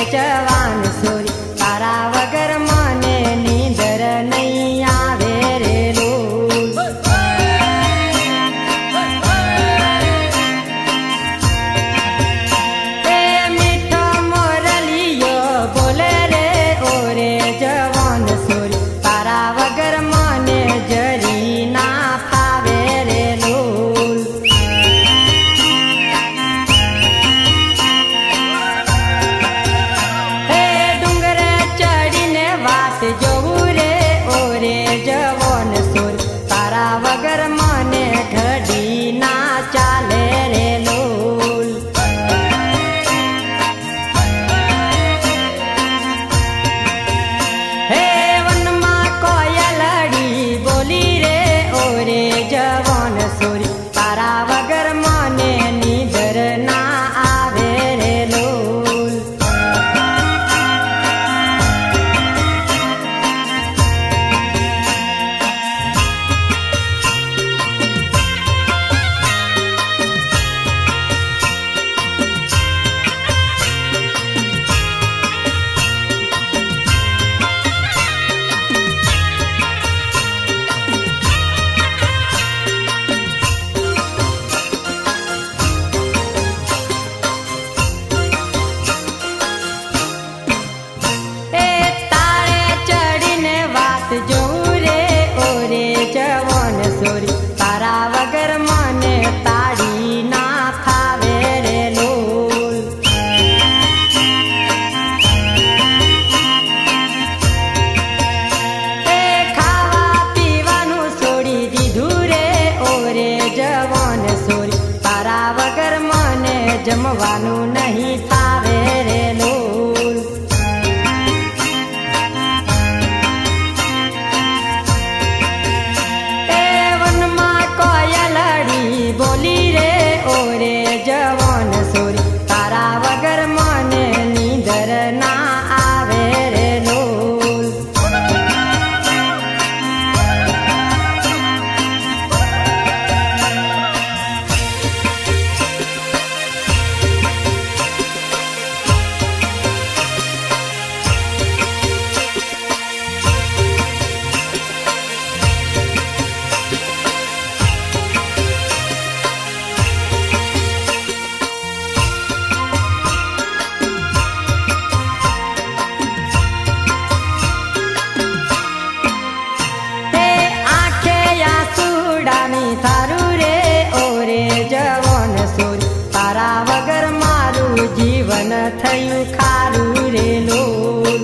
જવાન sorry તારા વગર મને નીંદર નહીં આવે રે લોલ એ મીઠો મોરલિયો બોલે રે ઓરે જવાન સોરી તારા વગર મને જરી ના ફાવે રે લોલ જોવું રે ઓરે જવન સોર તારા વગર મને ઘડી ના ચાલે રે લોલ હે વનમાં કોયલડી બોલી રે ઓરે જવન સોર તારા વગર મને નીંદર ના આવે રે લોલ જોવું રે ઓરે જવન સોરી તારા વગર મને તાળી ના ફાવે રે લોલ એ ખાવા પીવાનું છોડી દીધું રે ઓરે જવન સોરી તારા વગર મને જમવાનું નહીં ફાવે રે લોલ બોલી રે ઓરે જવન સોરી તારા વગર મને નીંદર ના આવે રે લોલ થારું રે ઓરે જવન સોરી તારા વગર મારું જીવન થયું ખારું રે લોલ